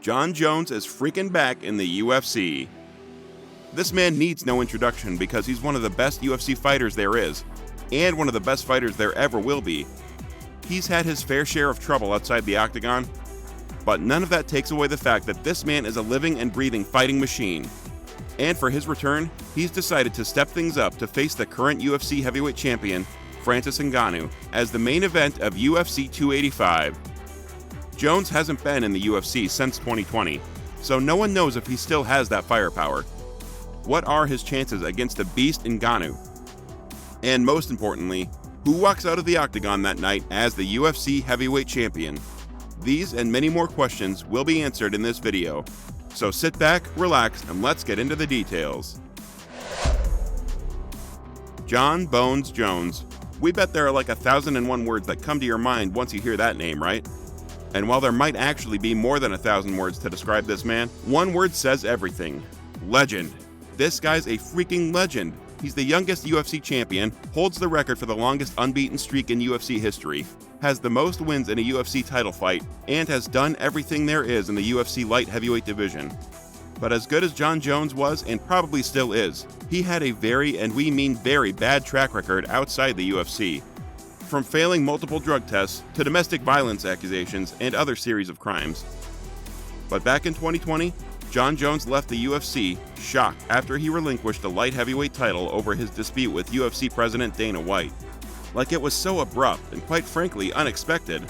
Jon Jones is freaking back in the UFC. This man needs no introduction because he's one of the best UFC fighters there is, and one of the best fighters there ever will be. He's had his fair share of trouble outside the octagon, but none of that takes away the fact that this man is a living and breathing fighting machine. And for his return, he's decided to step things up to face the current UFC Heavyweight Champion, Francis Ngannou, as the main event of UFC 285. Jones hasn't been in the UFC since 2020, so no one knows if he still has that firepower. What are his chances against the beast Ngannou? And most importantly, who walks out of the octagon that night as the UFC Heavyweight Champion? These and many more questions will be answered in this video. So sit back, relax, and let's get into the details. Jon Bones Jones. We bet there are like 1,001 words that come to your mind once you hear that name, right? And while there might actually be more than 1,000 words to describe this man, one word says everything. Legend. This guy's a freaking legend. He's the youngest UFC champion, holds the record for the longest unbeaten streak in UFC history, has the most wins in a UFC title fight, and has done everything there is in the UFC light heavyweight division. But as good as Jon Jones was, and probably still is, he had a very, and we mean very, bad track record outside the UFC. From failing multiple drug tests to domestic violence accusations and other series of crimes. But back in 2020, Jon Jones left the UFC shocked after he relinquished the light heavyweight title over his dispute with UFC President Dana White. Like it was so abrupt and quite frankly unexpected.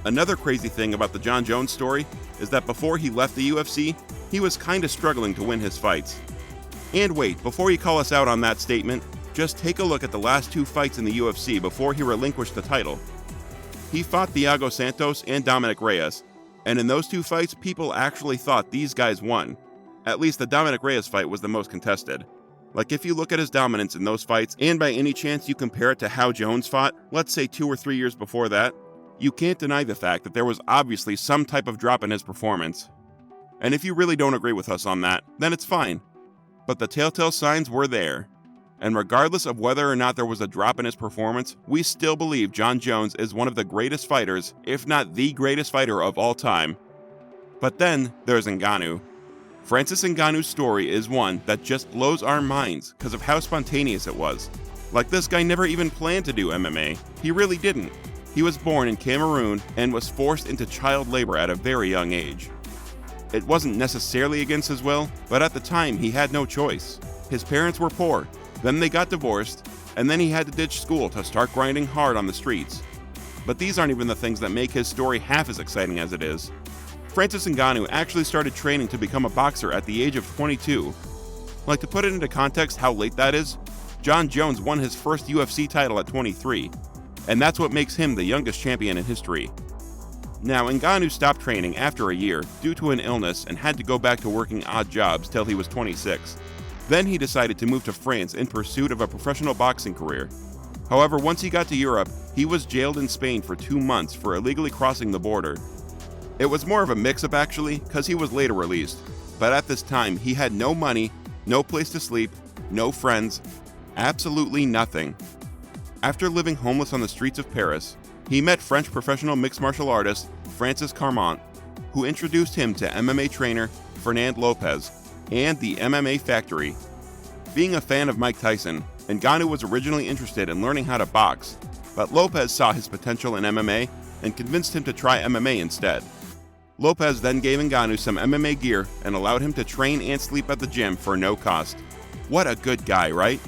Another crazy thing about the Jon Jones story is that before he left the UFC, he was kinda struggling to win his fights. And wait, before you call us out on that statement, just take a look at the last two fights in the UFC before he relinquished the title. He fought Thiago Santos and Dominic Reyes, and in those two fights, people actually thought these guys won. At least the Dominic Reyes fight was the most contested. Like if you look at his dominance in those fights, and by any chance you compare it to how Jones fought, let's say 2 or 3 years before that, you can't deny the fact that there was obviously some type of drop in his performance. And if you really don't agree with us on that, then it's fine. But the telltale signs were there. And regardless of whether or not there was a drop in his performance, we still believe Jon Jones is one of the greatest fighters, if not the greatest fighter of all time. But then there's Ngannou. Francis Ngannou's story is one that just blows our minds because of how spontaneous it was. Like this guy never even planned to do MMA. He really didn't. He was born in Cameroon and was forced into child labor at a very young age. It wasn't necessarily against his will, but at the time he had no choice. His parents were poor. Then they got divorced, and then he had to ditch school to start grinding hard on the streets. But these aren't even the things that make his story half as exciting as it is. Francis Ngannou actually started training to become a boxer at the age of 22. Like to put it into context how late that is, Jon Jones won his first UFC title at 23, and that's what makes him the youngest champion in history. Now, Ngannou stopped training after a year due to an illness and had to go back to working odd jobs till he was 26. Then he decided to move to France in pursuit of a professional boxing career. However, once he got to Europe, he was jailed in Spain for 2 months for illegally crossing the border. It was more of a mix-up actually, because he was later released. But at this time, he had no money, no place to sleep, no friends, absolutely nothing. After living homeless on the streets of Paris, he met French professional mixed martial artist Francis Carmont, who introduced him to MMA trainer Fernand Lopez and the MMA Factory. Being a fan of Mike Tyson, Ngannou was originally interested in learning how to box, but Lopez saw his potential in MMA and convinced him to try MMA instead. Lopez then gave Ngannou some MMA gear and allowed him to train and sleep at the gym for no cost. What a good guy, right?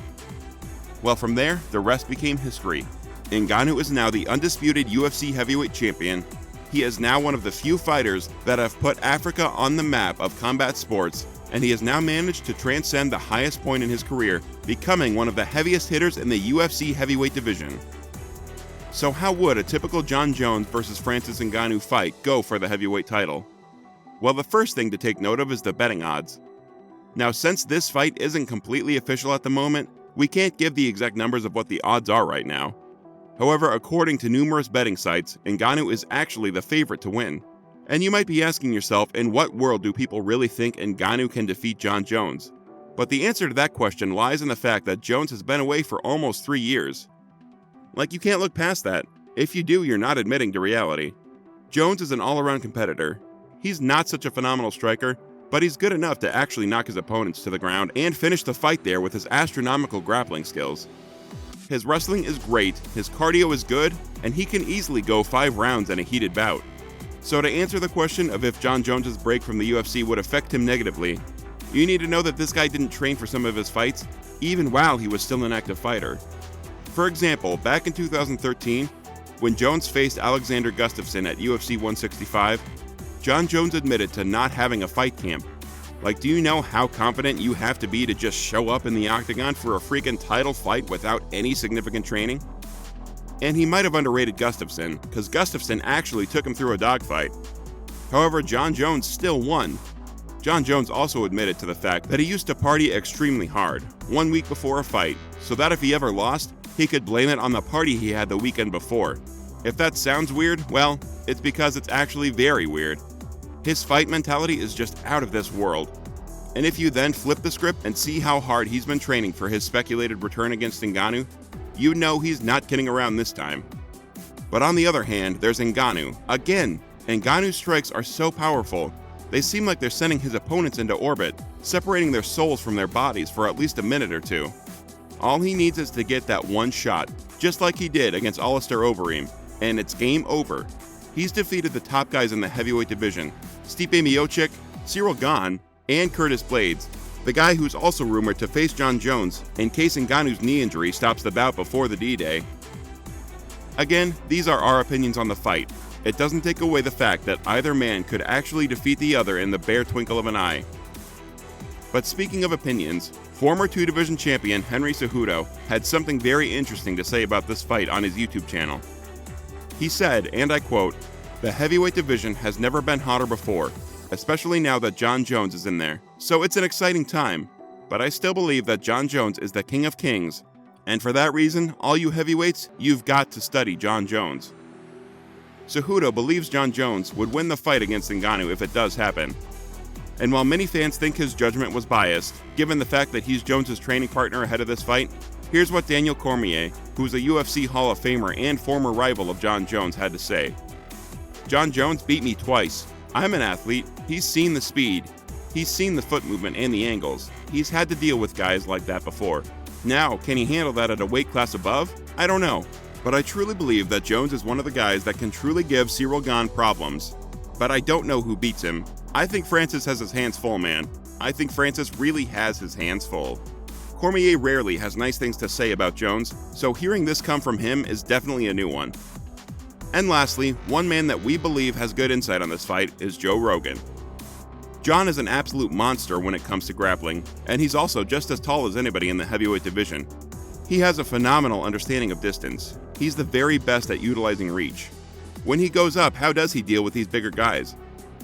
Well, from there, the rest became history. Ngannou is now the undisputed UFC heavyweight champion. He is now one of the few fighters that have put Africa on the map of combat sports, and he has now managed to transcend the highest point in his career, becoming one of the heaviest hitters in the UFC heavyweight division. So how would a typical Jon Jones versus Francis Ngannou fight go for the heavyweight title? Well, the first thing to take note of is the betting odds. Now, since this fight isn't completely official at the moment, we can't give the exact numbers of what the odds are right now. However, according to numerous betting sites, Ngannou is actually the favorite to win. And you might be asking yourself, in what world do people really think Ngannou can defeat Jon Jones? But the answer to that question lies in the fact that Jones has been away for almost 3 years. Like, you can't look past that. If you do, you're not admitting to reality. Jones is an all-around competitor. He's not such a phenomenal striker, but he's good enough to actually knock his opponents to the ground and finish the fight there with his astronomical grappling skills. His wrestling is great, his cardio is good, and he can easily go 5 rounds in a heated bout. So to answer the question of if Jon Jones' break from the UFC would affect him negatively, you need to know that this guy didn't train for some of his fights, even while he was still an active fighter. For example, back in 2013, when Jones faced Alexander Gustafsson at UFC 165, Jon Jones admitted to not having a fight camp. Like, do you know how confident you have to be to just show up in the octagon for a freaking title fight without any significant training? And he might have underrated Gustafsson, because Gustafsson actually took him through a dogfight. However, Jon Jones still won. Jon Jones also admitted to the fact that he used to party extremely hard, 1 week before a fight, so that if he ever lost, he could blame it on the party he had the weekend before. If that sounds weird, well, it's because it's actually very weird. His fight mentality is just out of this world. And if you then flip the script and see how hard he's been training for his speculated return against Ngannou, you know he's not kidding around this time. But on the other hand, there's Ngannou. Again, Ngannou's strikes are so powerful, they seem like they're sending his opponents into orbit, separating their souls from their bodies for at least a minute or two. All he needs is to get that one shot, just like he did against Alistair Overeem, and it's game over. He's defeated the top guys in the heavyweight division, Stipe Miocic, Ciryl Gane, and Curtis Blaydes, the guy who's also rumored to face Jon Jones in case Ngannou's knee injury stops the bout before the D-Day. Again, these are our opinions on the fight. It doesn't take away the fact that either man could actually defeat the other in the bare twinkle of an eye. But speaking of opinions, former 2-division champion Henry Cejudo had something very interesting to say about this fight on his YouTube channel. He said, and I quote, "The heavyweight division has never been hotter before, especially now that Jon Jones is in there. So it's an exciting time, but I still believe that Jon Jones is the king of kings, and for that reason, all you heavyweights, you've got to study Jon Jones." Cejudo believes Jon Jones would win the fight against Ngannou if it does happen. And while many fans think his judgment was biased, given the fact that he's Jones' training partner ahead of this fight, here's what Daniel Cormier, who's a UFC Hall of Famer and former rival of Jon Jones, had to say. "Jon Jones beat me twice. I'm an athlete. He's seen the speed. He's seen the foot movement and the angles. He's had to deal with guys like that before. Now, can he handle that at a weight class above? I don't know. But I truly believe that Jones is one of the guys that can truly give Ciryl Gane problems. But I don't know who beats him. I think Francis has his hands full, man. I think Francis really has his hands full." Cormier rarely has nice things to say about Jones, so hearing this come from him is definitely a new one. And lastly, one man that we believe has good insight on this fight is Joe Rogan. Jon is an absolute monster when it comes to grappling, and he's also just as tall as anybody in the heavyweight division. He has a phenomenal understanding of distance. He's the very best at utilizing reach. When he goes up, how does he deal with these bigger guys?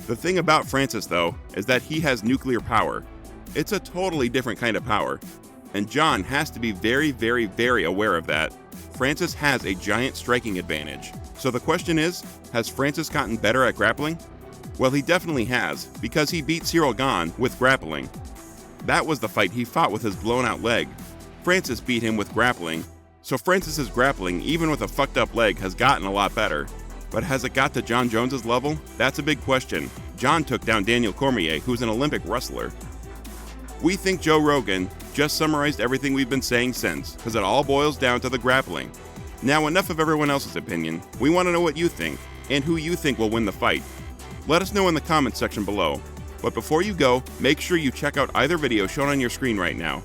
The thing about Francis, though, is that he has nuclear power. It's a totally different kind of power, and Jon has to be very, very, very aware of that. Francis has a giant striking advantage. So the question is, has Francis gotten better at grappling? Well, he definitely has, because he beat Ciryl Gane with grappling. That was the fight he fought with his blown out leg. Francis beat him with grappling, so Francis's grappling, even with a fucked up leg, has gotten a lot better. But has it got to Jon Jones' level? That's a big question. Jon took down Daniel Cormier, who's an Olympic wrestler. We think Joe Rogan just summarized everything we've been saying since, because it all boils down to the grappling. Now, enough of everyone else's opinion. We want to know what you think, and who you think will win the fight. Let us know in the comments section below. But before you go, make sure you check out either video shown on your screen right now.